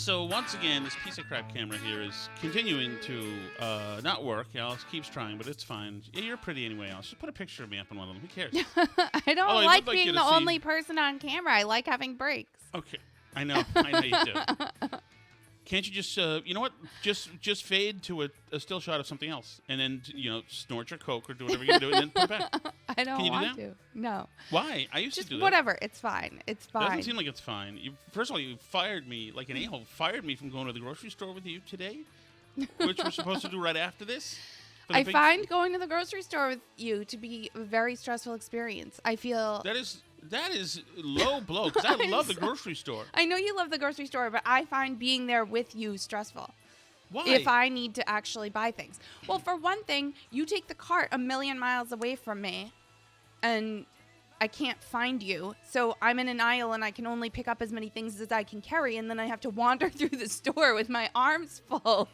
So once again, this piece of crap camera here is continuing to not work. Alice keeps trying, but it's fine. Yeah, you're pretty anyway, Alice. Just put a picture of me up on one of them. Who cares? I don't I like would like you being to the see- only person on camera. I like having breaks. Okay, I know you do. Can't you just, you know what? Just fade to a still shot of something else, and then snort your coke or do whatever you do, and then put it back. I don't Can you do want that? to. No. Why? I used Just to do that. whatever. It's fine. It's It fine. doesn't seem like it's fine. First of all, you fired me like an a-hole. Fired me from going to the grocery store with you today, which we're supposed to do right after this. I find going to the grocery store with you to be a very stressful experience. I feel that is low blow because I love the grocery store. I know you love the grocery store, but I find being there with you stressful. Why? If I need to actually buy things. Well, for one thing, you take the cart a million miles away from me, and I can't find you. So I'm in an aisle, and I can only pick up as many things as I can carry, and then I have to wander through the store with my arms full,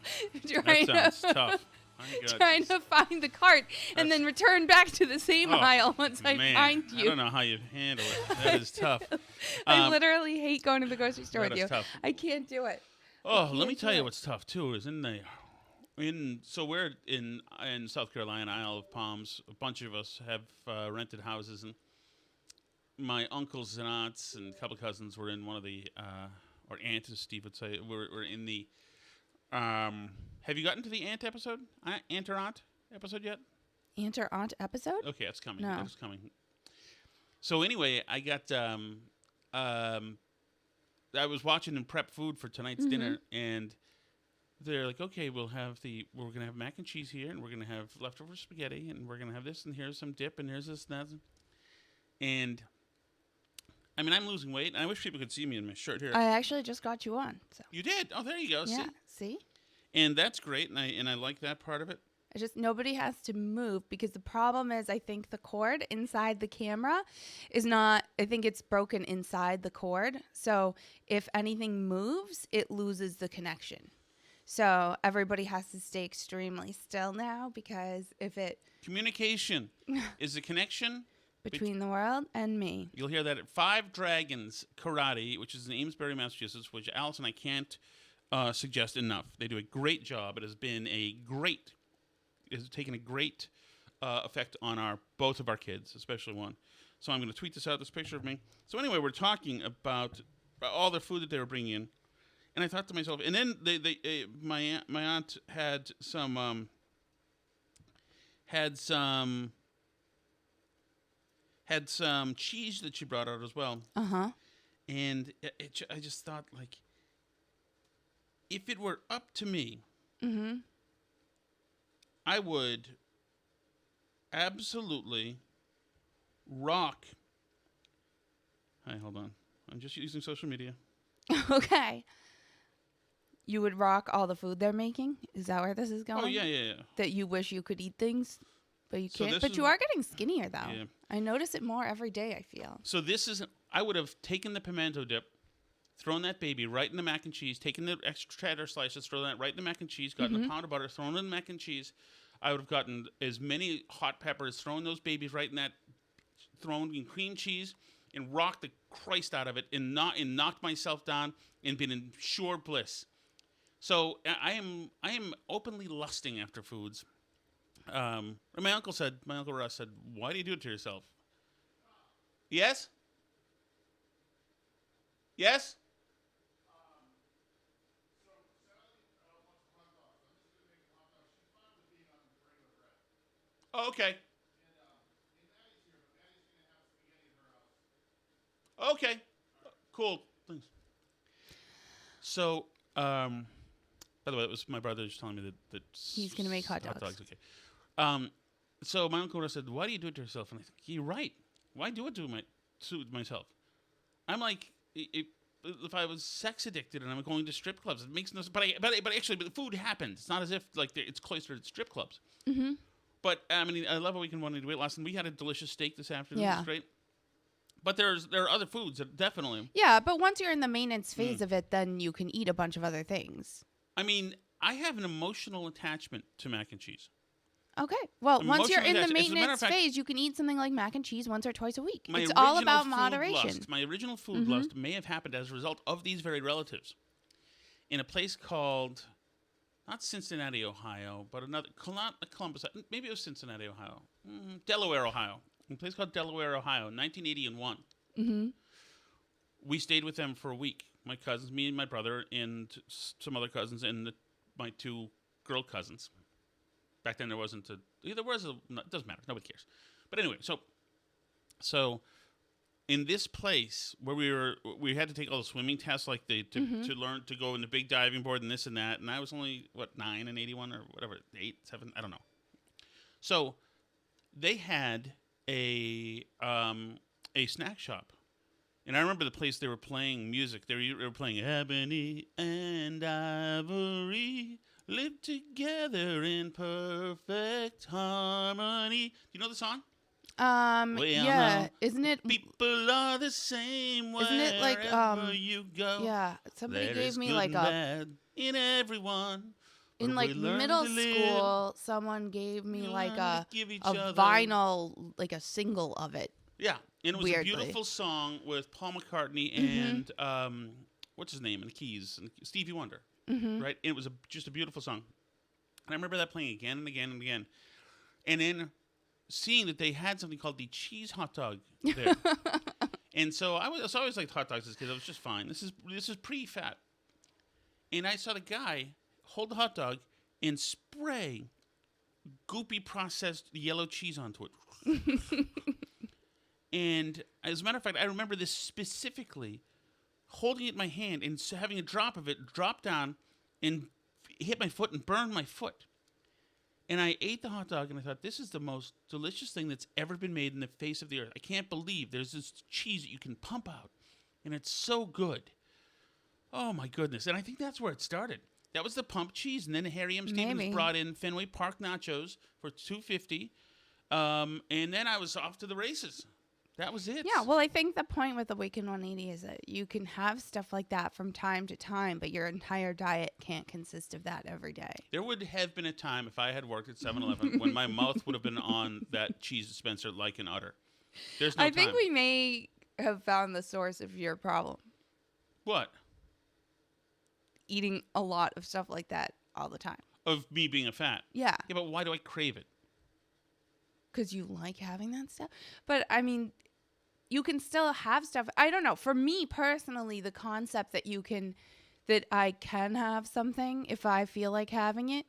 That sounds tough. My God. trying to find the cart, and then return back to the same aisle once I find you. I don't know how you handle it. That is tough. I literally hate going to the grocery store that with is you. tough. I can't do it. Oh, let me tell you what's tough too is so we're in South Carolina, Isle of Palms. A bunch of us have rented houses, and my uncles and aunts and a couple of cousins were in one of the or aunt, as Steve would say, were in the. Have you gotten to the aunt episode? Aunt or aunt episode yet? Aunt or aunt episode? Okay, it's coming. No. It's coming. So anyway, I got I was watching them prep food for tonight's dinner, and they're like, "Okay, we're gonna have mac and cheese here, and we're gonna have leftover spaghetti, and we're gonna have this, and here's some dip, and here's this and that." And I mean, I'm losing weight, and I wish people could see me in my shirt here. I actually just got you on. So. You did? Oh, there you go. Yeah. See? And that's great, and I like that part of it. Nobody has to move, because the problem is, I think the cord inside the camera is not, I think it's broken inside the cord. So if anything moves, it loses the connection. So everybody has to stay extremely still now, because if it... Communication is the connection between the world and me. You'll hear that at Five Dragons Karate, which is in Amesbury, Massachusetts, which Alice and I can't suggest enough. They do a great job. It has taken a great effect on both of our kids, especially one. So I'm going to tweet this out, this picture of me. So anyway, we're talking about all the food that they were bringing in, and I thought to myself, and then my aunt had some cheese that she brought out as well. And I just thought, like, if it were up to me, I would absolutely rock. Hi, hold on. I'm just using social media. Okay. You would rock all the food they're making? Is that where this is going? Oh, yeah. That you wish you could eat things, but you So can't. this But is- you are getting skinnier, though. Yeah. I notice it more every day, I feel. So I would have taken the pimento dip, thrown that baby right in the mac and cheese, taken the extra cheddar slices, thrown that right in the mac and cheese, gotten a pound of butter, thrown it in the mac and cheese. I would have gotten as many hot peppers, thrown those babies right in that, thrown in cream cheese, and rocked the Christ out of it, and knocked myself down, and been in sure bliss. So I am openly lusting after foods. My uncle Russ said, "Why do you do it to yourself?" Yes? Yes? Oh, okay. Okay. Cool. Thanks. So, by the way, it was my brother just telling me that He's gonna make hot dogs. Okay. So my uncle said, "Why do you do it to yourself?" And I think, "You're right. Why do it to myself?" I'm like, if I was sex addicted and I'm going to strip clubs, it makes no sense. But actually, the food happens. It's not as if like it's cloistered at strip clubs. But I mean, I love a weekend wanting to weight loss, and we had a delicious steak this afternoon. Yeah. It was great. But there are other foods that definitely. Yeah, but once you're in the maintenance phase of it, then you can eat a bunch of other things. I mean, I have an emotional attachment to mac and cheese. Okay. Well, once you're in the As a matter of maintenance fact, phase, you can eat something like mac and cheese once or twice a week. My It's all original about food moderation. my original food lust may have happened as a result of these very relatives. in a place called, not Cincinnati, Ohio, but another, not Columbus, maybe it was Cincinnati, Ohio. Delaware, Ohio. In a place called Delaware, Ohio, 1981. Mm-hmm. We stayed with them for a week. My cousins, me and my brother, and some other cousins, and my two girl cousins. Back then there wasn't it doesn't matter. Nobody cares. But anyway, so in this place where we had to take all the swimming tests, like to learn to go in the big diving board and this and that. And I was only 9 and 81 or whatever, 8, 7, I don't know. So they had a snack shop. And I remember the place they were playing music. They were playing Ebony and Ivory live together in perfect harmony. Do you know the song? Yeah. Isn't it? People are the same wherever Isn't it like you go. Yeah. Somebody There gave is me good like and bad in everyone. in But like we learn middle to live. school. Someone gave me We like learn to give each a other. vinyl, like a single of it. Yeah, and it was Weirdly. a beautiful song with Paul McCartney and what's his name, and the keys, and Stevie Wonder, right? And it was just a beautiful song. And I remember that playing again and again and again. And then seeing that they had something called the cheese hot dog there. And so I always liked hot dogs as a kid. I was just fine. This is pre-fat. And I saw the guy hold the hot dog and spray goopy processed yellow cheese onto it. And as a matter of fact, I remember this specifically, holding it in my hand and having a drop of it drop down and hit my foot and burn my foot. And I ate the hot dog and I thought, this is the most delicious thing that's ever been made in the face of the earth. I can't believe there's this cheese that you can pump out. And it's so good. Oh, my goodness. And I think that's where it started. That was the pump cheese. And then Harry M. Stevens Maybe. brought in Fenway Park nachos for $2.50. And then I was off to the races. That was it. Yeah, well, I think the point with Awaken 180 is that you can have stuff like that from time to time, but your entire diet can't consist of that every day. There would have been a time if I had worked at 7-Eleven when my mouth would have been on that cheese dispenser like an udder. There's no I time. think we may have found the source of your problem. What? Eating a lot of stuff like that all the time. Of me being a fat. Yeah. Yeah, but why do I crave it? Because you like having that stuff. But, I mean, you can still have stuff. I don't know. For me personally, the concept that I can have something if I feel like having it,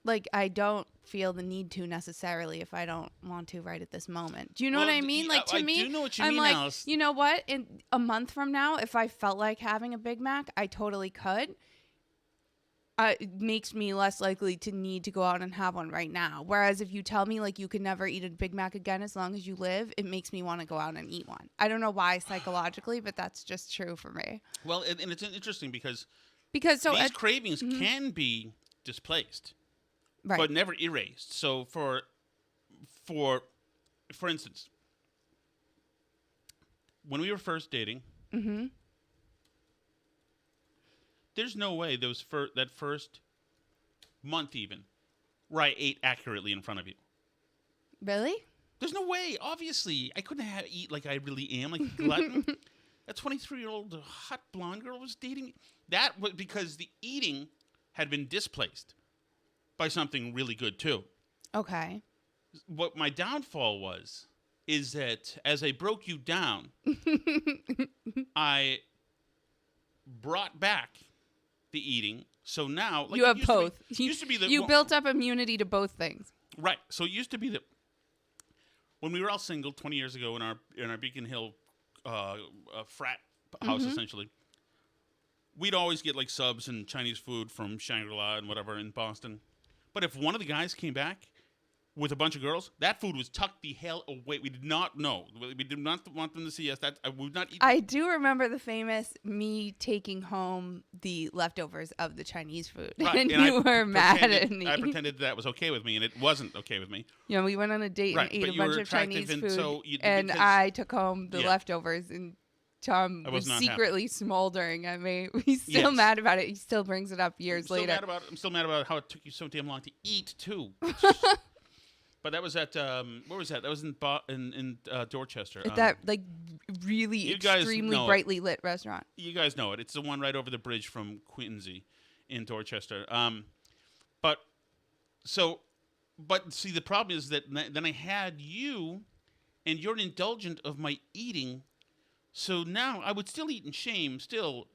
like I don't feel the need to necessarily if I don't want to right at this moment. Do you know what I mean? Like to me, I do know what you I'm mean, like, Alice. you know what? In a month from now, if I felt like having a Big Mac, I totally could. It makes me less likely to need to go out and have one right now. Whereas if you tell me like you could never eat a Big Mac again as long as you live, it makes me want to go out and eat one. I don't know why psychologically, but that's just true for me. Well, and it's interesting because so these cravings can be displaced, right. but never erased. So for instance, when we were first dating, there's no way that first month even where I ate accurately in front of you. Really? There's no way. Obviously, I couldn't eat like I really am, like a glutton. That 23-year-old hot blonde girl was dating me. That was because the eating had been displaced by something really good too. Okay. What my downfall is that as I broke you down, I brought back the eating. So now, like, you have both. You built up immunity to both things. Right. So it used to be that when we were all single 20 years ago in our Beacon Hill frat house, essentially, we'd always get like subs and Chinese food from Shangri-La and whatever in Boston. But if one of the guys came back with a bunch of girls, that food was tucked the hell away. We did not know. We did not want them to see us. I would not eat. I do remember the famous me taking home the leftovers of the Chinese food. Right. And you were mad at me. I pretended that was okay with me, and it wasn't okay with me. Yeah, we went on a date and ate a bunch of Chinese food, and I took home the leftovers, and Tom was secretly smoldering at me. He's still mad about it. He still brings it up years later. I'm still mad about how it took you so damn long to eat, too. But that was at where was that? That was in Dorchester. That like really You guys extremely know it. brightly lit restaurant. You guys know it. It's the one right over the bridge from Quincy in Dorchester. But so, but see, the problem is that then I had you, and you're indulgent of my eating. So now I would still eat in shame, still,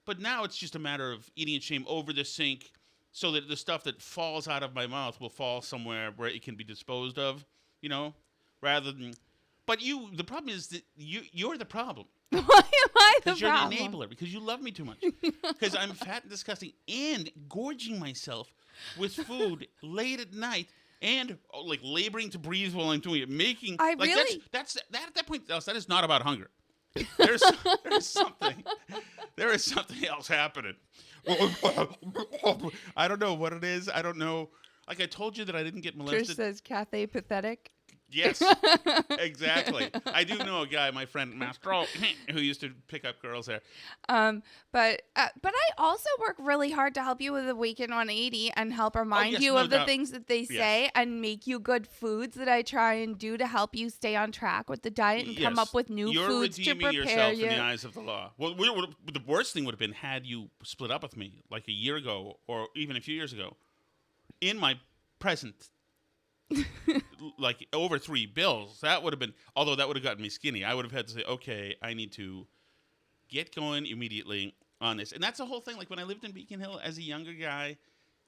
but now it's just a matter of eating in shame over the sink, so that the stuff that falls out of my mouth will fall somewhere where it can be disposed of, rather than. But the problem is that you're the problem. Why am I the Because you're problem? the enabler. Because you love me too much. Because I'm fat and disgusting and gorging myself with food late at night and like laboring to breathe while I'm doing it, making. I like really. that's that at that point. That is not about hunger. There's something. There is something else happening. I don't know what it is. I don't know. Like I told you that I didn't get molested. Trish says Cathay pathetic. Yes, exactly. I do know a guy, my friend Mastro, who used to pick up girls there. But I also work really hard to help you with Awaken 180 and help remind yes, you no of the doubt. things that they say and make you good foods that I try and do to help you stay on track with the diet and come Yes. up with new You're foods to redeeming prepare yourself you. in the eyes of the law. Well, the worst thing would have been had you split up with me like a year ago or even a few years ago in my present like over 3 bills. That would have been, although that would have gotten me skinny. I would have had to say, okay, I need to get going immediately on this. And that's the whole thing. Like when I lived in Beacon Hill as a younger guy,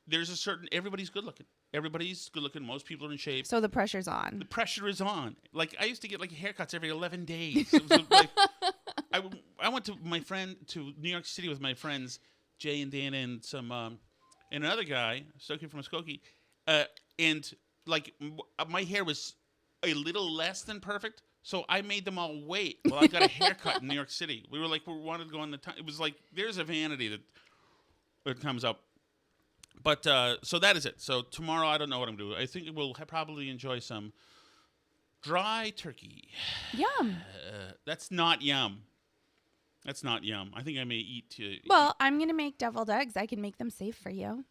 there's a certain, everybody's good looking. Everybody's good looking. Most people are in shape. So the pressure's on. The pressure is on. Like I used to get like haircuts every 11 days. It was like, I went to New York City with my friends, Jay and Dan and some, and another guy, Stokey from Muskogee, and like my hair was a little less than perfect, so I made them all wait while I got a haircut in New York City. We wanted to go on the time. It was like there's a vanity that comes up. But so that is it. So tomorrow I don't know what I'm doing. I think we'll probably enjoy some dry turkey. Yum. That's not yum. That's not yum. I think I may eat. Well, I'm going to make deviled eggs. I can make them safe for you.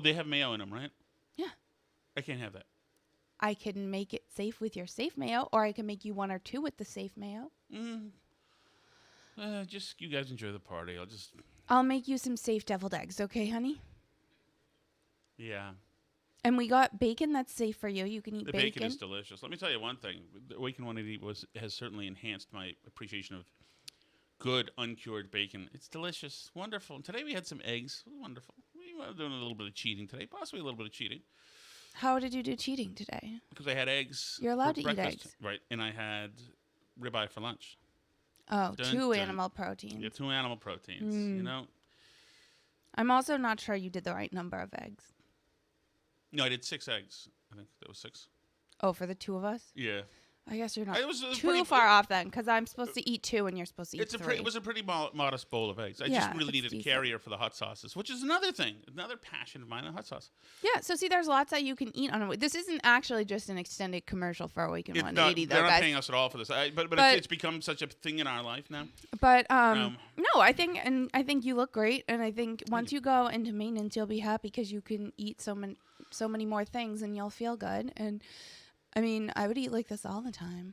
They have mayo in them, right? Yeah. I can't have that. I can make it safe with your safe mayo, or I can make you 1 or 2 with the safe mayo. Just you guys enjoy the party. I'll make you some safe deviled eggs, okay, honey? Yeah. And we got bacon that's safe for you. You can eat The bacon. bacon is delicious. Let me tell you one thing. The Awaken 180 has certainly enhanced my appreciation of good uncured bacon. It's delicious, wonderful. And today we had some eggs. Wonderful. We were doing a little bit of cheating today, possibly a little bit of cheating. How did you do cheating today? Because I had eggs. You're allowed for to eat breakfast, eggs. right? And I had ribeye for lunch. Oh, Dun, 2 dun. animal proteins. Yeah, 2 animal proteins. You know. I'm also not sure you did the right number of eggs. No, I did 6 eggs. I think that was 6. Oh, for the 2 of us? Yeah. I guess you're not It was too pretty- far off then, because I'm supposed to eat 2 and you're supposed to eat 3. It was a pretty modest bowl of eggs. I Yeah, just really it's needed a decent. carrier for the hot sauces, which is another thing, another passion of mine, the hot sauce. Yeah, so see, there's lots that you can eat on a. This isn't actually just an extended commercial for Awaken It's 180, they're though, not guys. paying us at all for this. But it's become such a thing in our life now. But no, I think you look great, and I think once you go into maintenance, you'll be happy because you can eat so many more things, and you'll feel good. And I mean, I would eat like this all the time.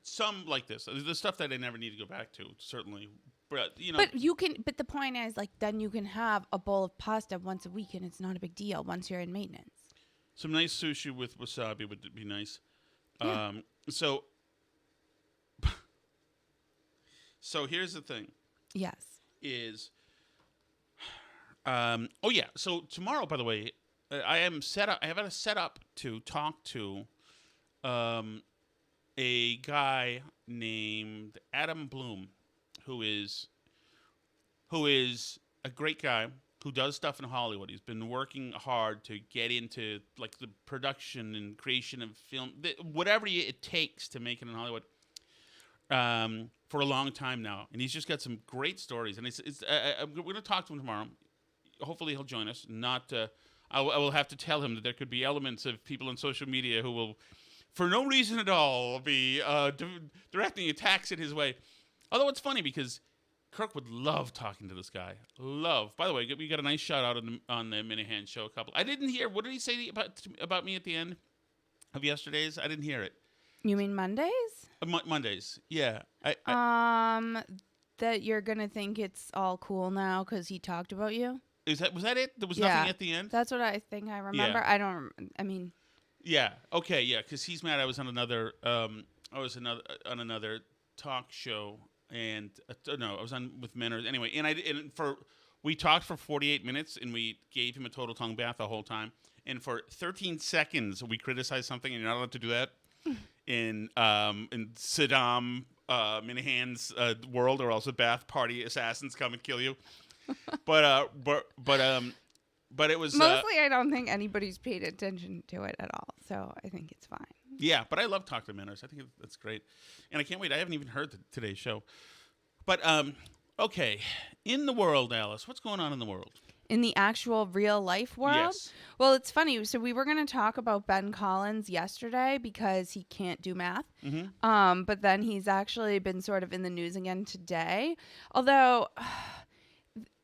Some like this. The stuff that I never need to go back to, certainly. But, you know. But you can. But the point is, like, then you can have a bowl of pasta once a week, and it's not a big deal once you're in maintenance. Some nice sushi with wasabi would be nice. Yeah. So here's the thing. Yes. So tomorrow, by the way, I am set up. I have it set up to talk to a guy named Adam Bloom, who is a great guy who does stuff in Hollywood. He's been working hard to get into like the production and creation of film, whatever it takes to make it in Hollywood, for a long time now. And he's just got some great stories. And we're going to talk to him tomorrow. Hopefully he'll join us. I will have to tell him that there could be elements of people on social media who will, for no reason at all, be directing attacks in his way. Although it's funny because Kirk would love talking to this guy. Love. By the way, we got a nice shout out on the Minahan show. I didn't hear. What did he say about me at the end of yesterday's? I didn't hear it. You mean Mondays? Mondays, yeah. That you're gonna think it's all cool now because he talked about you. Was that it? There was nothing at the end? That's what I think I remember. Yeah. I mean. Yeah. Okay. Yeah. Because he's mad. I was on another. On another talk show, and no, I was on with men. Anyway, we talked for 48 minutes, and we gave him a total tongue bath the whole time. And for 13 seconds, we criticized something, and you're not allowed to do that in Saddam Minahan's world, or else the bath party assassins come and kill you. But it was mostly. I don't think anybody's paid attention to it at all, so I think it's fine. Yeah, but I love talking to Manners. I think that's great, and I can't wait. I haven't even heard today's show, but okay. In the world, Alice, what's going on in the world? In the actual real life world? Yes. Well, it's funny. So we were going to talk about Ben Collins yesterday because he can't do math. Mm-hmm. But then he's actually been sort of in the news again today. Although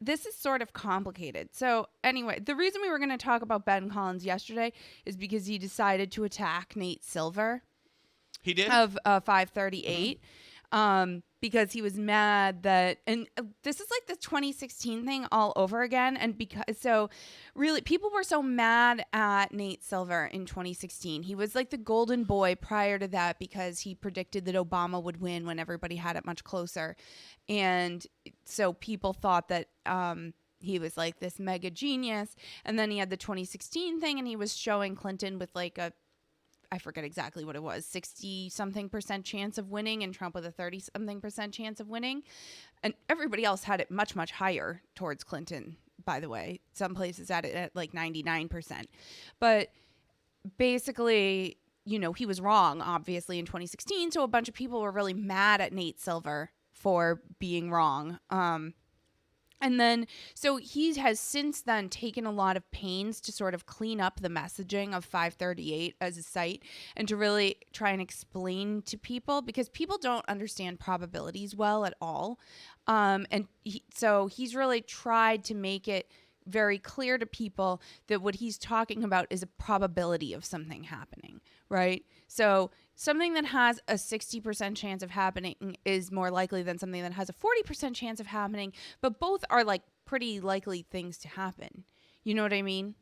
this is sort of complicated. So anyway, the reason we were going to talk about Ben Collins yesterday is because he decided to attack Nate Silver. He did? Of 538. Mm-hmm. Because he was mad that, and this is like the 2016 thing all over again. And really people were so mad at Nate Silver in 2016. He was like the golden boy prior to that because he predicted that Obama would win when everybody had it much closer. And so people thought that he was like this mega genius. And then he had the 2016 thing and he was showing Clinton with like I forget exactly what it was, 60-something% chance of winning, and Trump with a 30-something% chance of winning. And everybody else had it much, much higher towards Clinton, by the way. Some places had it at like 99%. But basically, he was wrong, obviously, in 2016. So a bunch of people were really mad at Nate Silver for being wrong. And then, so he has since then taken a lot of pains to sort of clean up the messaging of 538 as a site and to really try and explain to people, because people don't understand probabilities well at all. So he's really tried to make it very clear to people that what he's talking about is a probability of something happening, right? So something that has a 60% chance of happening is more likely than something that has a 40% chance of happening, but both are like pretty likely things to happen. You know what I mean?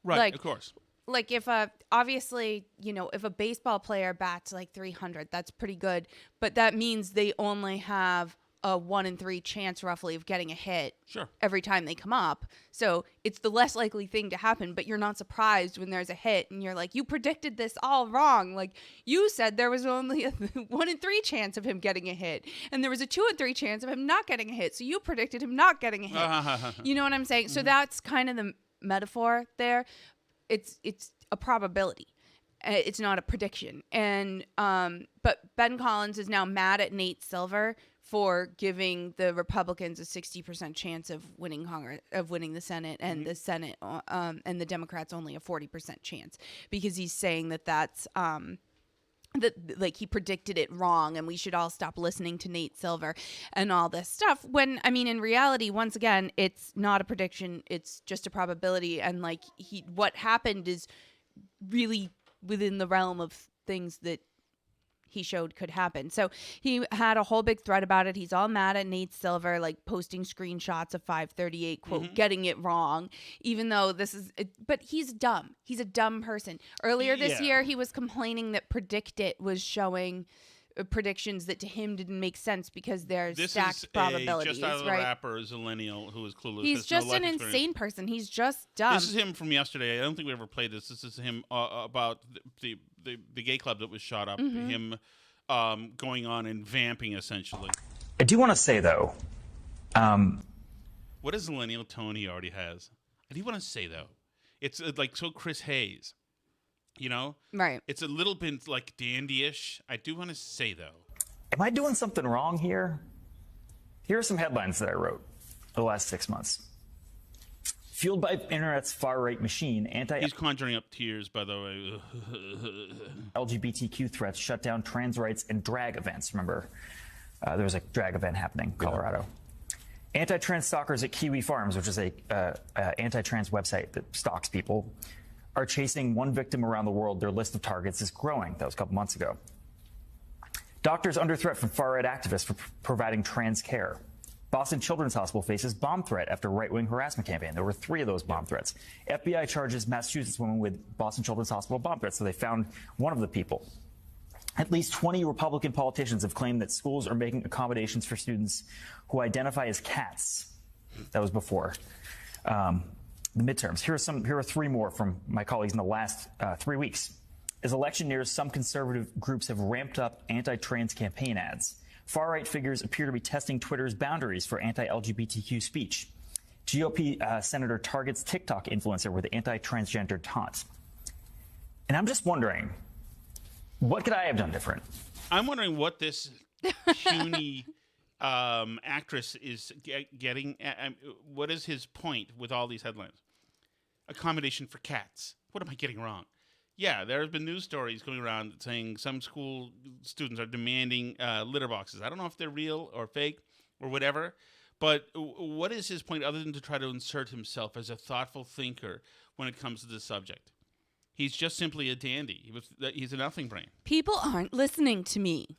Right, like, of course. Like if obviously, if a baseball player bats like 300, that's pretty good, but that means they only have a 1 in 3 chance roughly of getting a hit every time they come up. So it's the less likely thing to happen, but you're not surprised when there's a hit and you're like, you predicted this all wrong. Like you said there was only a 1 in 3 chance of him getting a hit and there was a 2 in 3 chance of him not getting a hit. So you predicted him not getting a hit. You know what I'm saying? Mm-hmm. So that's kind of the metaphor there. It's a probability. It's not a prediction. And but Ben Collins is now mad at Nate Silver for giving the Republicans a 60% chance of winning Congress, of winning the Senate, and the Senate and the Democrats only a 40% chance, because he's saying that's that like he predicted it wrong and we should all stop listening to Nate Silver and all this stuff. When I mean, in reality, once again, it's not a prediction, it's just a probability. And like what happened is really within the realm of things that he showed could happen. So he had a whole big thread about it. He's all mad at Nate Silver, like posting screenshots of 538, quote, getting it wrong, even though but he's dumb. He's a dumb person. Earlier this year, he was complaining that PredictIt was showing predictions that to him didn't make sense because they're stacked probabilities. Just out of the right? rapper, zillennial, who is clueless. He's just an insane person. He's just dumb. This is him from yesterday. I don't think we ever played this. This is him about the gay club that was shot up. Him going on and vamping, essentially. I do want to say, though. What is zillennial tone he already has? I do want to say, though. It's like so Chris Hayes. You know? Right. It's a little bit like dandyish. I do want to say, though. Am I doing something wrong here? Here are some headlines that I wrote the last 6 months. Fueled by internet's far-right machine, He's conjuring up tears, by the way. LGBTQ threats shut down trans rights and drag events. Remember, there was a drag event happening in Colorado. Anti-trans stalkers at Kiwi Farms, which is a anti-trans website that stalks people, are chasing one victim around the world, their list of targets is growing. That was a couple months ago. Doctors under threat from far-right activists for providing trans care. Boston Children's Hospital faces bomb threat after right-wing harassment campaign. There were 3 of those bomb threats. FBI charges Massachusetts woman with Boston Children's Hospital bomb threats, so they found one of the people. At least 20 Republican politicians have claimed that schools are making accommodations for students who identify as cats. That was before the midterms. Here are 3 more from my colleagues in the last 3 weeks. As election nears, some conservative groups have ramped up anti-trans campaign ads. Far-right figures appear to be testing Twitter's boundaries for anti-LGBTQ speech. GOP senator targets TikTok influencer with anti-transgender taunt. And I'm just wondering, what could I have done different? I'm wondering what this puny actress is getting. What is his point with all these headlines? Accommodation for cats. What am I getting wrong? Yeah, there have been news stories going around saying some school students are demanding litter boxes. I don't know if they're real or fake or whatever, but what is his point other than to try to insert himself as a thoughtful thinker when it comes to this subject? He's just simply a dandy. He's a nothing brain. People aren't listening to me.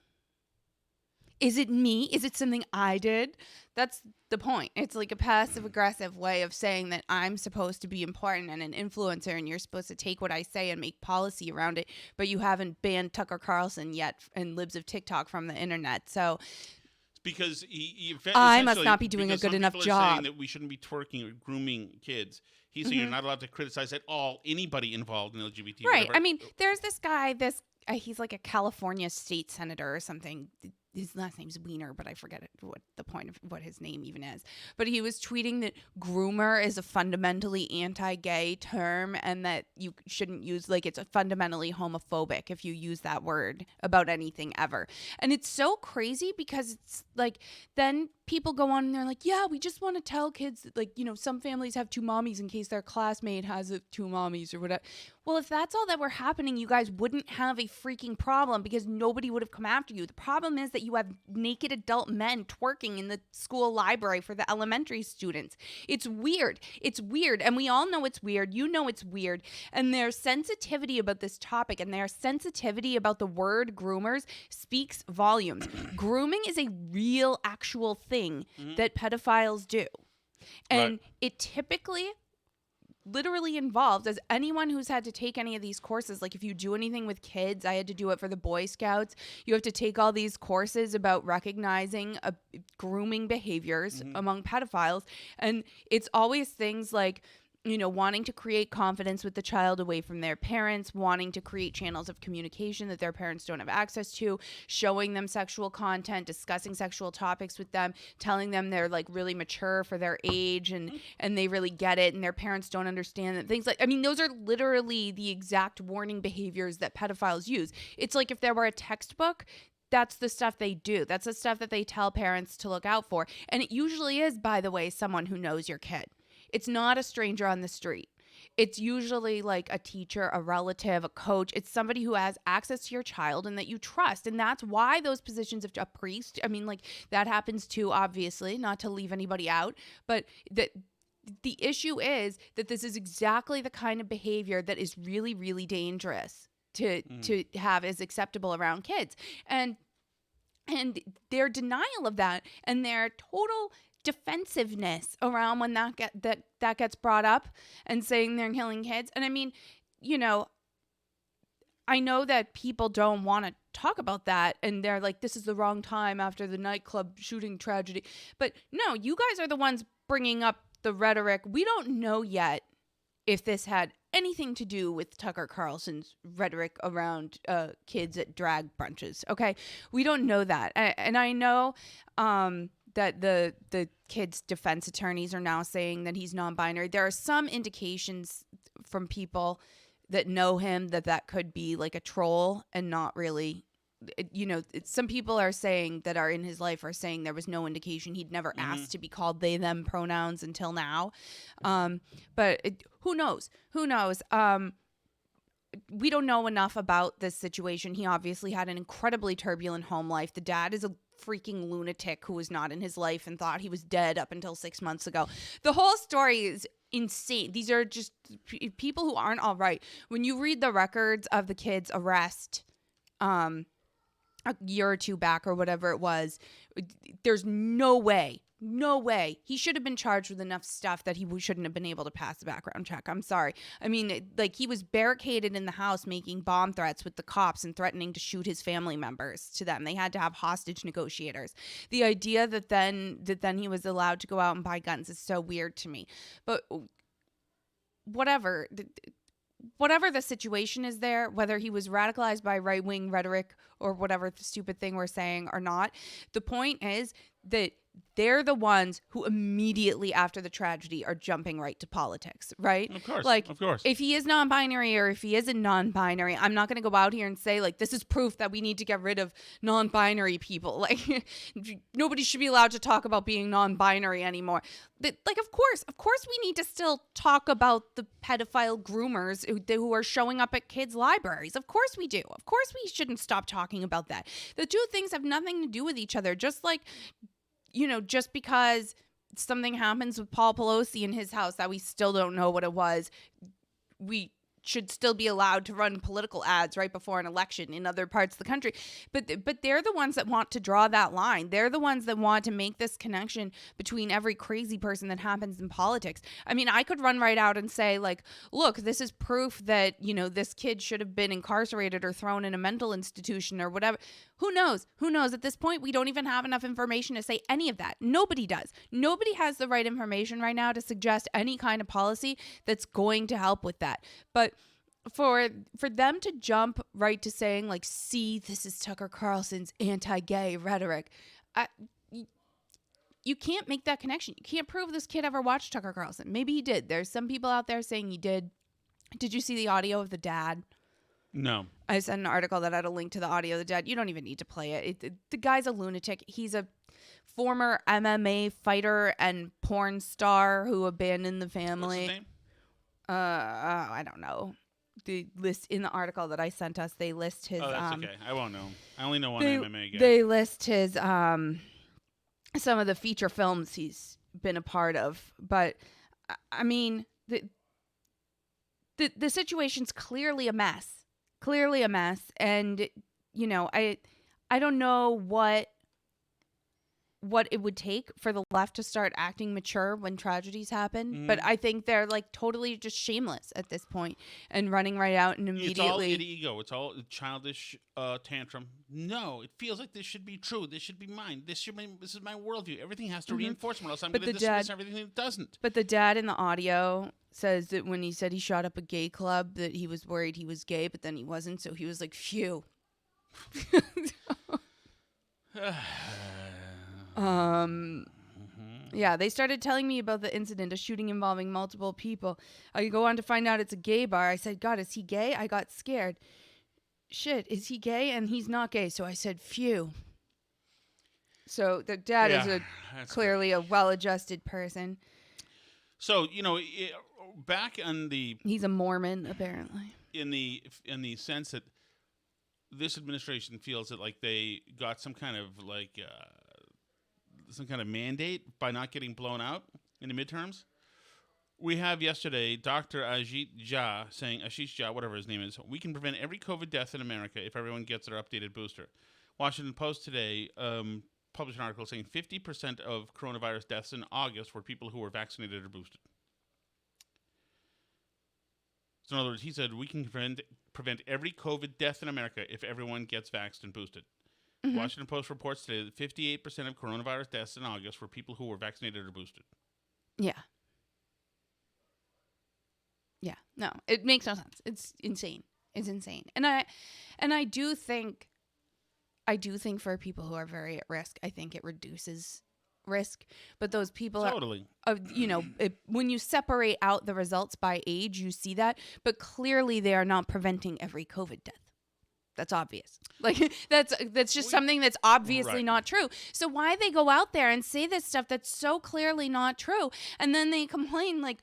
Is it me? Is it something I did? That's the point. It's like a passive-aggressive way of saying that I'm supposed to be important and an influencer, and you're supposed to take what I say and make policy around it, but you haven't banned Tucker Carlson yet and libs of TikTok from the internet. So because I must not be doing a good enough job. job. Saying that we shouldn't be twerking or grooming kids. He's saying you're not allowed to criticize at all anybody involved in LGBT. Right. Whatever. I mean, there's this guy, he's like a California state senator or something. His last name's Wiener, but I forget what the point of what his name even is. But he was tweeting that groomer is a fundamentally anti-gay term and that you shouldn't use, like, it's fundamentally homophobic if you use that word about anything ever. And it's so crazy because it's like, then people go on and they're like, yeah, we just want to tell kids that, like, you know, some families have 2 mommies in case their classmate has 2 mommies or whatever. Well, if that's all that were happening, you guys wouldn't have a freaking problem because nobody would have come after you. The problem is that you have naked adult men twerking in the school library for the elementary students. It's weird. It's weird. And we all know it's weird. You know it's weird. And their sensitivity about this topic and their sensitivity about the word groomers speaks volumes. Grooming is a real, actual thing that pedophiles do. And it typically literally involves, as anyone who's had to take any of these courses, like if you do anything with kids, I had to do it for the Boy Scouts, you have to take all these courses about recognizing grooming behaviors among pedophiles, and it's always things like, you know, wanting to create confidence with the child away from their parents, wanting to create channels of communication that their parents don't have access to, showing them sexual content, discussing sexual topics with them, telling them they're like really mature for their age and they really get it and their parents don't understand that. Things like, I mean, those are literally the exact warning behaviors that pedophiles use. It's like if there were a textbook, that's the stuff they do. That's the stuff that they tell parents to look out for. And it usually is, by the way, someone who knows your kid. It's not a stranger on the street. It's usually like a teacher, a relative, a coach. It's somebody who has access to your child and that you trust. And that's why those positions of a priest, I mean, like that happens too, obviously, not to leave anybody out. But the issue is that this is exactly the kind of behavior that is really, really dangerous to have as acceptable around kids. And their denial of that and their total defensiveness around when that gets brought up and saying they're killing kids. And I mean, you know, I know that people don't want to talk about that and they're like, this is the wrong time after the nightclub shooting tragedy. But no, you guys are the ones bringing up the rhetoric. We don't know yet if this had anything to do with Tucker Carlson's rhetoric around kids at drag brunches. Okay, we don't know that. And I know that the kid's defense attorneys are now saying that he's non-binary. There are some indications from people that know him that could be like a troll and not really, you know, some people are saying that are in his life are saying there was no indication he'd never asked to be called they, them pronouns until now. But who knows? Who knows? We don't know enough about this situation. He obviously had an incredibly turbulent home life. The dad is a freaking lunatic who was not in his life and thought he was dead up until 6 months ago. The whole story is insane. These are just people who aren't all right. When you read the records of the kid's arrest a year or two back or whatever it was, there's no way he should have been charged with enough stuff that he shouldn't have been able to pass the background check. I'm sorry. I mean, like, he was barricaded in the house making bomb threats with the cops and threatening to shoot his family members to them. They had to have hostage negotiators. The idea that then he was allowed to go out and buy guns is so weird to me. But whatever the situation is there, whether he was radicalized by right-wing rhetoric or whatever the stupid thing we're saying or not, the point is that they're the ones who immediately after the tragedy are jumping right to politics, right? Of course, like, of course. If he is non-binary or if he isn't non-binary, I'm not going to go out here and say, like, this is proof that we need to get rid of non-binary people. Like, nobody should be allowed to talk about being non-binary anymore. But, like, of course we need to still talk about the pedophile groomers who are showing up at kids' libraries. Of course we do. Of course we shouldn't stop talking about that. The two things have nothing to do with each other. Just like, you know, just because something happens with Paul Pelosi in his house that we still don't know what it was, we should still be allowed to run political ads right before an election in other parts of the country. But they're the ones that want to draw that line. They're the ones that want to make this connection between every crazy person that happens in politics. I mean, I could run right out and say, like, look, this is proof that, you know, this kid should have been incarcerated or thrown in a mental institution or whatever. Who knows? Who knows? At this point, we don't even have enough information to say any of that. Nobody does. Nobody has the right information right now to suggest any kind of policy that's going to help with that. But for them to jump right to saying, like, see, this is Tucker Carlson's anti-gay rhetoric, you can't make that connection. You can't prove this kid ever watched Tucker Carlson. Maybe he did. There's some people out there saying he did. Did you see the audio of the dad? No. I sent an article that had a link to the audio of the dad. You don't even need to play it. The guy's a lunatic. He's a former MMA fighter and porn star who abandoned the family. What's his name? I don't know. The list in the article that I sent us, they list his. Oh, that's okay. I won't know. I only know one MMA guy. They list his some of the feature films he's been a part of, but I mean the situation's clearly a mess. Clearly a mess, and you know, I don't know what it would take for the left to start acting mature when tragedies happen, but I think they're like totally just shameless at this point and running right out and immediately. It's all ego. It's all childish tantrum. No, it feels like this should be true. This should be mine. This is my worldview. Everything has to reinforce me, or else I'm going to dismiss everything that doesn't. But the dad in the audio says that when he said he shot up a gay club, that he was worried he was gay, but then he wasn't, so he was like, phew. Yeah, they started telling me about the incident, a shooting involving multiple people. I go on to find out it's a gay bar. I said, God, is he gay? I got scared. Shit, is he gay? And he's not gay. So I said, phew. So the dad is clearly a well-adjusted person. So, you know, back on the... He's a Mormon, apparently. In the sense that this administration feels that, like, they got some kind of, like... some kind of mandate by not getting blown out in the midterms. We have yesterday Dr. Ashish Jha, whatever his name is, we can prevent every COVID death in America if everyone gets their updated booster. Washington Post today published an article saying 50% of coronavirus deaths in August were people who were vaccinated or boosted. So in other words, he said we can prevent every COVID death in America if everyone gets vaxxed and boosted. Mm-hmm. Washington Post reports today that 58% of coronavirus deaths in August were people who were vaccinated or boosted. Yeah. Yeah. No, it makes no sense. It's insane. It's insane. And I do think for people who are very at risk, I think it reduces risk. But those people totally. When you separate out the results by age, you see that. But clearly they are not preventing every COVID death. That's obvious. Like that's just something that's obviously not true. So why they go out there and say this stuff that's so clearly not true, and then they complain like,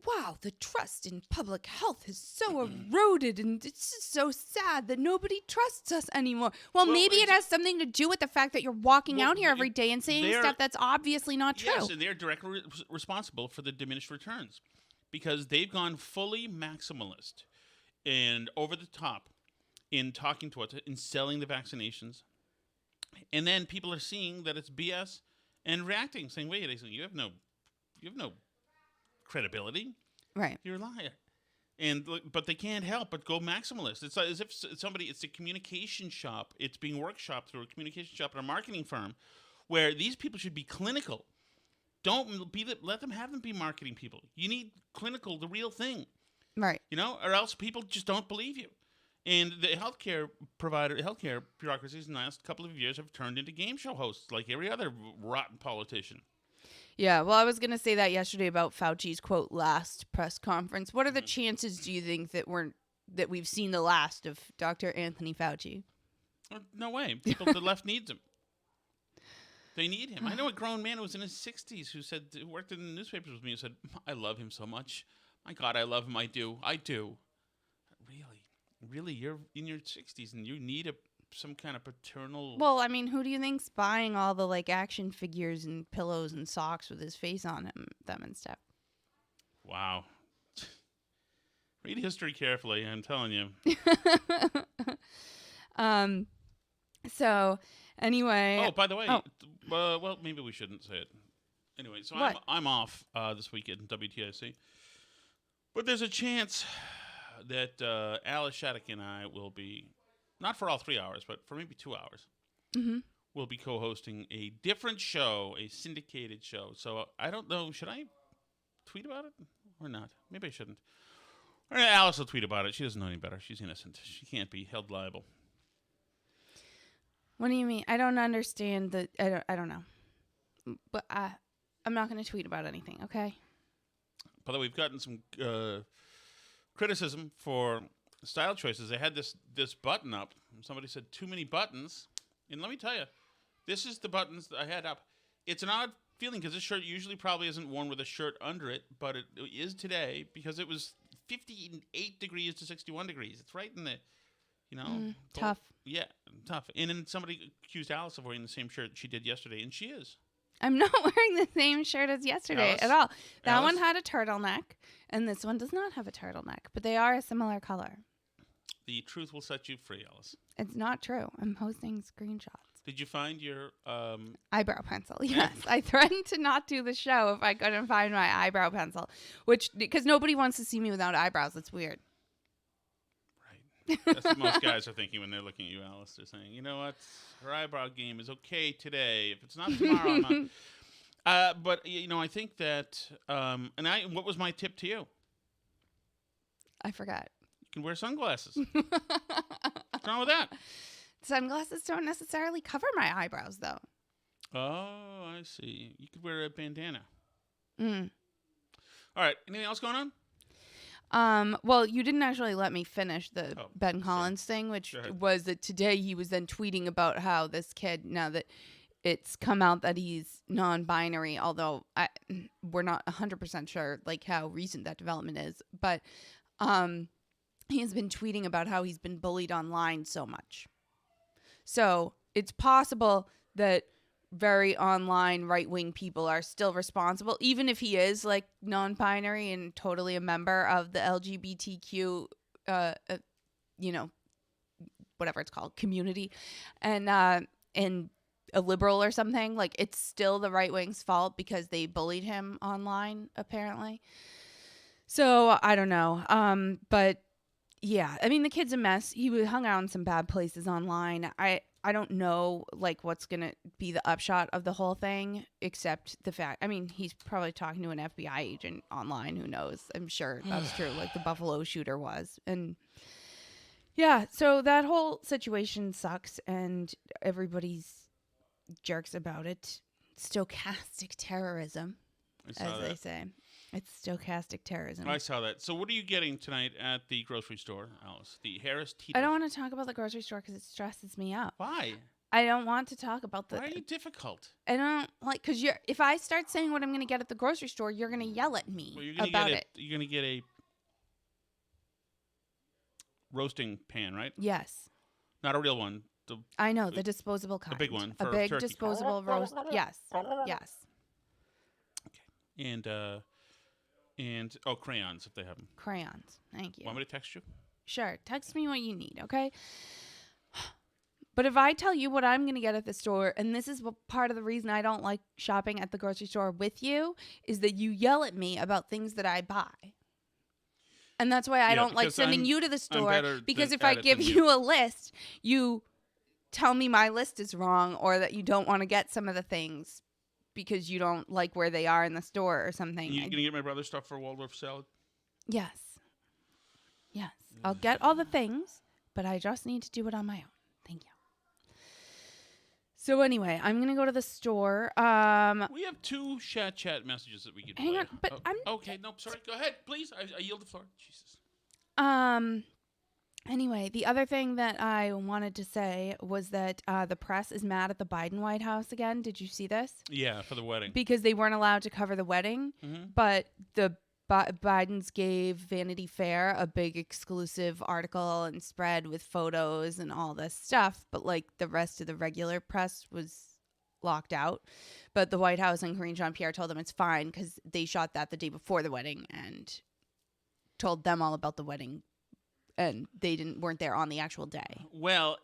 wow, the trust in public health has so eroded, and it's just so sad that nobody trusts us anymore. Well, maybe it has something to do with the fact that you're walking out here every day and saying stuff that's obviously not true. Yes, and they're directly responsible for the diminished returns because they've gone fully maximalist and over the top in talking to us, in selling the vaccinations. And then people are seeing that it's BS and reacting, saying, wait, you have no credibility. Right. You're a liar. But they can't help but go maximalist. It's as if it's a communication shop. It's being workshopped through a communication shop and a marketing firm where these people should be clinical. Let them have them be marketing people. You need clinical, the real thing. Right. Or else people just don't believe you. And the healthcare bureaucracies in the last couple of years have turned into game show hosts like every other rotten politician. Yeah, well, I was going to say that yesterday about Fauci's, quote, last press conference. What are the chances, do you think, that we've seen the last of Dr. Anthony Fauci? No way. The left needs him. They need him. I know a grown man who was in his 60s who worked in the newspapers with me, who said, I love him so much. My God, I love him. I do. Really, you're in your 60s and you need some kind of paternal... Well, I mean, who do you think's buying all the, action figures and pillows and socks with his face on them and stuff? Wow. Read history carefully, I'm telling you. So, anyway... Oh, by the way, well, maybe we shouldn't say it. Anyway, so I'm off this weekend in WTIC. But there's a chance that Alice Shattuck and I will be, not for all 3 hours, but for maybe 2 hours, we'll be co-hosting a different show, a syndicated show. So I don't know, should I tweet about it or not? Maybe I shouldn't. Or Alice will tweet about it. She doesn't know any better. She's innocent. She can't be held liable. What do you mean? I don't understand I don't know. But I'm not going to tweet about anything, okay? By the way, we've gotten some criticism for style choices. They had this button up. Somebody said too many buttons. And let me tell you, this is the buttons that I had up. It's an odd feeling because this shirt usually probably isn't worn with a shirt under it, but it is today because it was 58 degrees to 61 degrees. It's right in the, tough. Yeah, tough. And then somebody accused Alice of wearing the same shirt she did yesterday, and she is. I'm not wearing the same shirt as yesterday at all. That one had a turtleneck, and this one does not have a turtleneck, but they are a similar color. The truth will set you free, Alice. It's not true. I'm posting screenshots. Did you find your... eyebrow pencil, yes. I threatened to not do the show if I couldn't find my eyebrow pencil, because nobody wants to see me without eyebrows. It's weird. Right. That's what most guys are thinking when they're looking at you, Alice. They're saying, you know what? Her eyebrow game is okay today. If it's not tomorrow, I'm not. But, I think that... what was my tip to you? I forgot. You can wear sunglasses. What's wrong with that? Sunglasses don't necessarily cover my eyebrows, though. Oh, I see. You could wear a bandana. All right. Anything else going on? Well, you didn't actually let me finish the Ben Collins thing, which was that today he was then tweeting about how this kid, now that it's come out that he's non-binary, although we're not 100% sure how recent that development is, but he has been tweeting about how he's been bullied online so much. So it's possible that very online right-wing people are still responsible, even if he is non-binary and totally a member of the LGBTQ, whatever it's called, community, and a liberal or something. It's still the right-wing's fault because they bullied him online, apparently. So I don't know. But yeah, I mean, the kid's a mess. He hung out in some bad places online. I don't know what's going to be the upshot of the whole thing, except the fact, I mean, he's probably talking to an FBI agent online. Who knows? I'm sure that's true. The Buffalo shooter was. And yeah, so that whole situation sucks and everybody's jerks about it. Stochastic terrorism, as they say. It's stochastic terrorism. I saw that. So what are you getting tonight at the grocery store, Alice? The Harris Teeter. I don't want to talk about the grocery store because it stresses me out. Why? I don't want to talk about the. Why are you difficult? I don't like because if I start saying what I'm going to get at the grocery store, you're going to yell at me Well, you're gonna about get it. You're gonna get a roasting pan, right? Yes, Not a real one. I know the disposable kind. big one A for big turkey. disposable roast. Yes, yes. And crayons if they have them. Crayons. Thank you. Want me to text you? Sure. Text me what you need, okay? But if I tell you what I'm going to get at the store, and this is part of the reason I don't like shopping at the grocery store with you, is that you yell at me about things that I buy. And that's why I don't like sending you to the store, because if I give you a list, you tell me my list is wrong or that you don't want to get some of the things because you don't like where they are in the store or something. You going to get my brother stuff for Waldorf salad? Yes. Yes. I'll get all the things, but I just need to do it on my own. Thank you. So anyway, I'm going to go to the store. We have 2 chat messages that we can hang play. on, but I'm... Okay, no, sorry. Go ahead, please. I yield the floor. Jesus. Anyway, the other thing that I wanted to say was that the press is mad at the Biden White House again. Did you see this? Yeah, for the wedding. Because they weren't allowed to cover the wedding, but the Bidens gave Vanity Fair a big exclusive article and spread with photos and all this stuff. But like the rest of the regular press was locked out. But the White House and Karine Jean-Pierre told them it's fine because they shot that the day before the wedding and told them all about the wedding. And they weren't there on the actual day. Well,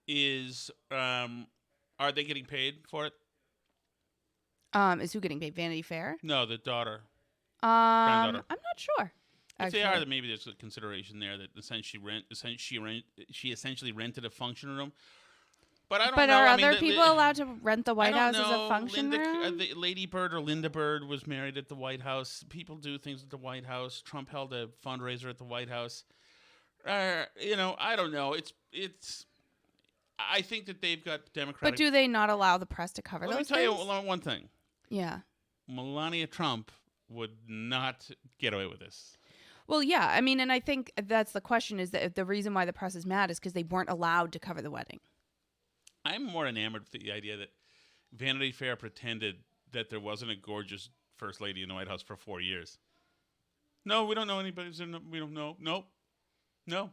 are they getting paid for it? Is who getting paid? Vanity Fair? No, the daughter. I'm not sure. If they are, then maybe there's a consideration there that she essentially rented a function room. But I don't know. But are other people allowed to rent the White House as a function room? Lady Bird or Linda Bird was married at the White House. People do things at the White House. Trump held a fundraiser at the White House. I don't know. It's. I think that they've got Democratic. But do they not allow the press to cover those things? Let me tell you one thing. Yeah. Melania Trump would not get away with this. Well, yeah. I mean, and I think that's the question is that the reason why the press is mad is because they weren't allowed to cover the wedding. I'm more enamored with the idea that Vanity Fair pretended that there wasn't a gorgeous first lady in the White House for 4 years. No, we don't know anybody. We don't know. No.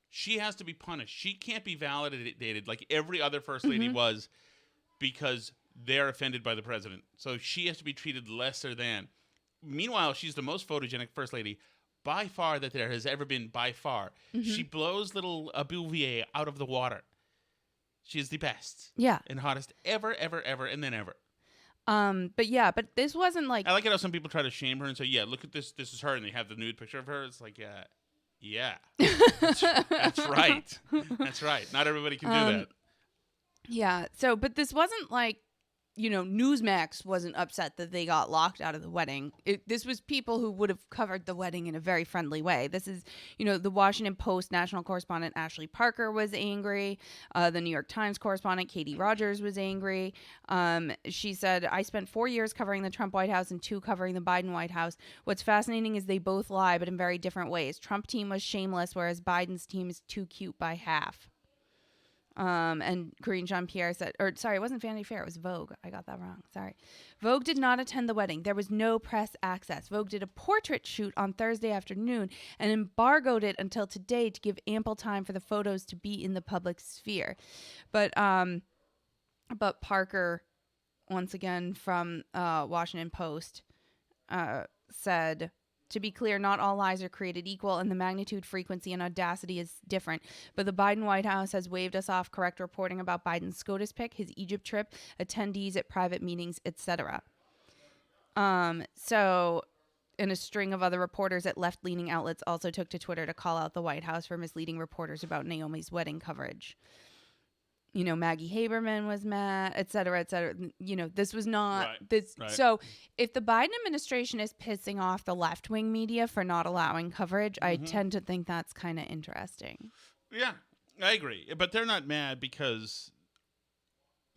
She has to be punished. She can't be validated like every other first lady was because they're offended by the president. So she has to be treated lesser than. Meanwhile, she's the most photogenic first lady by far that there has ever been by far. She blows little Bouvier out of the water. She is the best. Yeah. And hottest ever, and then ever. But this wasn't like... I like it how some people try to shame her and say, yeah, look at this. This is her. And they have the nude picture of her. It's like, yeah. That's right. That's right. Not everybody can do that. Yeah. So, but this wasn't like, Newsmax wasn't upset that they got locked out of the wedding. This was people who would have covered the wedding in a very friendly way. This is, the Washington Post national correspondent Ashley Parker was angry. The New York Times correspondent Katie Rogers was angry. She said, I spent 4 years covering the Trump White House and 2 covering the Biden White House. What's fascinating is they both lie, but in very different ways. Trump team was shameless, whereas Biden's team is too cute by half. And Karine Jean-Pierre said, it wasn't Vanity Fair, it was Vogue. I got that wrong. Sorry. Vogue did not attend the wedding. There was no press access. Vogue did a portrait shoot on Thursday afternoon and embargoed it until today to give ample time for the photos to be in the public sphere. But Parker, once again from Washington Post, said, to be clear, not all lies are created equal, and the magnitude, frequency, and audacity is different. But the Biden White House has waved us off correct reporting about Biden's SCOTUS pick, his Egypt trip, attendees at private meetings, etc. So, and a string of other reporters at left-leaning outlets also took to Twitter to call out the White House for misleading reporters about Naomi's wedding coverage. Maggie Haberman was mad, et cetera, et cetera. This was not this. Right. So if the Biden administration is pissing off the left-wing media for not allowing coverage, I tend to think that's kind of interesting. Yeah, I agree. But they're not mad because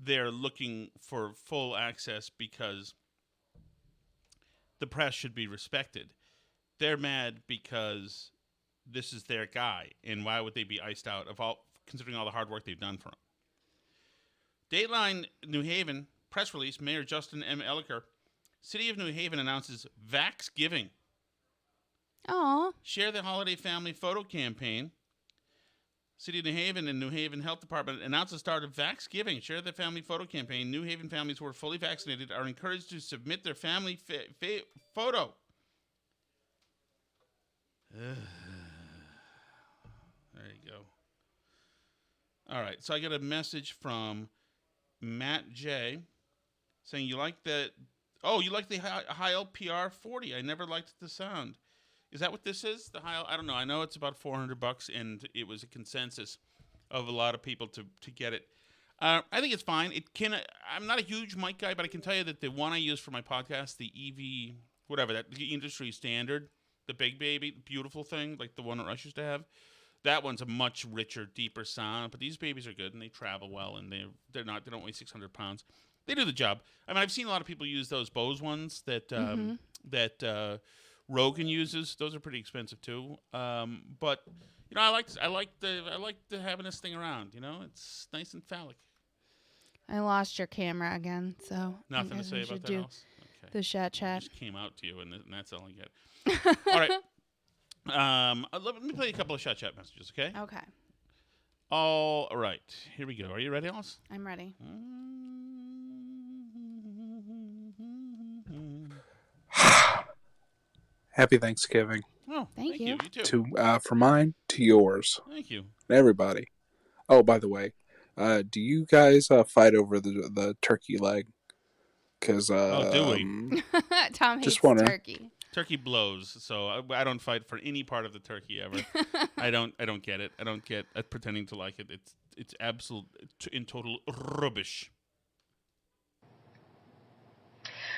they're looking for full access because the press should be respected. They're mad because this is their guy. And why would they be iced out considering all the hard work they've done for him? Dateline New Haven press release, Mayor Justin M. Elliker. City of New Haven announces Vaxgiving. Oh. Share the Holiday Family Photo Campaign. City of New Haven and New Haven Health Department announced the start of Vaxgiving. Share the Family Photo Campaign. New Haven families who are fully vaccinated are encouraged to submit their family photo. There you go. All right, so I got a message from Matt J. saying you like the Heil PR 40. I never liked the sound. Is that what this is? The Heil? I don't know. I know it's about $400, and it was a consensus of a lot of people to get it. I think it's fine. I'm not a huge mic guy, but I can tell you that the one I use for my podcast, the EV, whatever, the industry standard, the big baby, beautiful thing, like the one that Rush used to have, that one's a much richer, deeper sound. But these babies are good, and they travel well, and they don't weigh 600 pounds. They do the job. I mean, I've seen a lot of people use those Bose ones that Rogan uses. Those are pretty expensive too. But I like the having this thing around. It's nice and phallic. I lost your camera again, so Nothing to say about that else. Okay. The chat. Just came out to you, and that's all I get. All right. Let me play a couple of chat messages. Okay. Okay. All right. Here we go. Are you ready, Alice? I'm ready. Happy Thanksgiving. Oh, thank you. You too. From mine to yours. Thank you. Everybody. Oh, by the way, do you guys fight over the turkey leg? Because do we? Tom hates turkey. Turkey blows, so I don't fight for any part of the turkey ever. I don't get it. I don't get pretending to like it. It's absolute in total rubbish.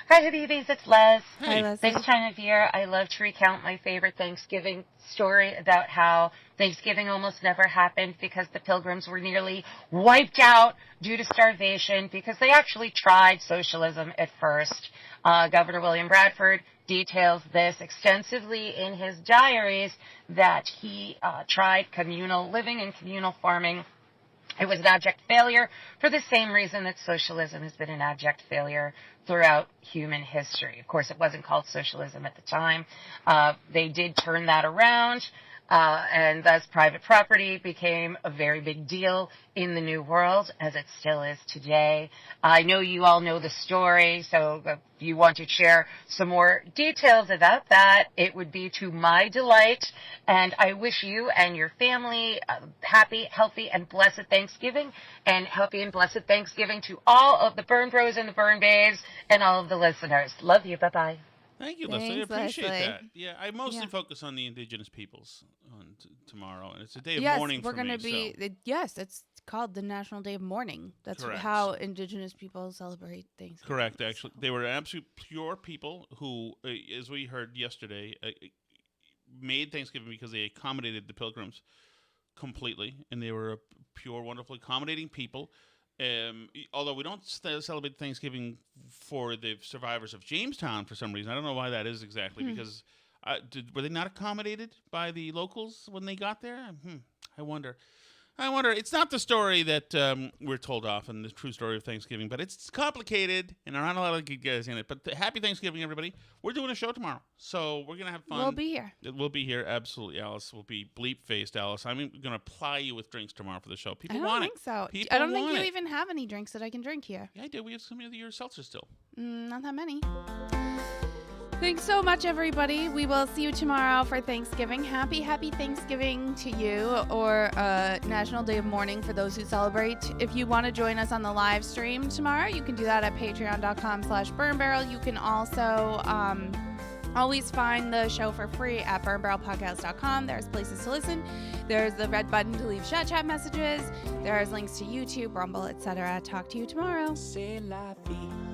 Hi, Habibis. It's Les. Hey. Hi, Leslie. This time of year, I love to recount my favorite Thanksgiving story about how Thanksgiving almost never happened because the Pilgrims were nearly wiped out due to starvation because they actually tried socialism at first. Governor William Bradford details this extensively in his diaries that he tried communal living and communal farming. It was an abject failure for the same reason that socialism has been an abject failure throughout human history. Of course, it wasn't called socialism at the time. They did turn that around, and thus private property became a very big deal in the New World, as it still is today. I know you all know the story, so if you want to share some more details about that, it would be to my delight. And I wish you and your family a happy, healthy, and blessed Thanksgiving, and happy and blessed Thanksgiving to all of the Burn Bros and the Burn Babes and all of the listeners. Love you. Bye-bye. Thank you, Leslie. I appreciate Leslie. that. Yeah, I mostly focus on the indigenous peoples on tomorrow, and it's a day of Yes, mourning we're for gonna me. be. Yes, it's called the National Day of Mourning. That's Correct. how Indigenous people celebrate Thanksgiving. Correct, actually. They were absolute pure people who, as we heard yesterday, made Thanksgiving because they accommodated the Pilgrims completely, and they were a pure, wonderful, accommodating people. Although we don't celebrate Thanksgiving for the survivors of Jamestown for some reason. I don't know why that is exactly, because were they not accommodated by the locals when they got there? I wonder. It's not the story that we're told often, the true story of Thanksgiving, but it's complicated, and there aren't a lot of good guys in it. But happy Thanksgiving, everybody. We're doing a show tomorrow, so we're going to have fun. We'll be here. We'll be here, absolutely, Alice. We'll be bleep-faced, Alice. I'm going to ply you with drinks tomorrow for the show. People I don't want think it. so. People I don't think want you it. even have any drinks that I can drink here. Yeah, I do. We have some of your seltzer still. Not that many. Thanks so much, everybody. We will see you tomorrow for Thanksgiving. Happy Thanksgiving to you, or National Day of Mourning for those who celebrate. If you want to join us on the live stream tomorrow, you can do that at patreon.com/burnbarrel. You can also always find the show for free at burnbarrelpodcast.com. There's places to listen. There's the red button to leave chat messages. There's links to YouTube, Rumble, etc. Talk to you tomorrow. C'est la vie.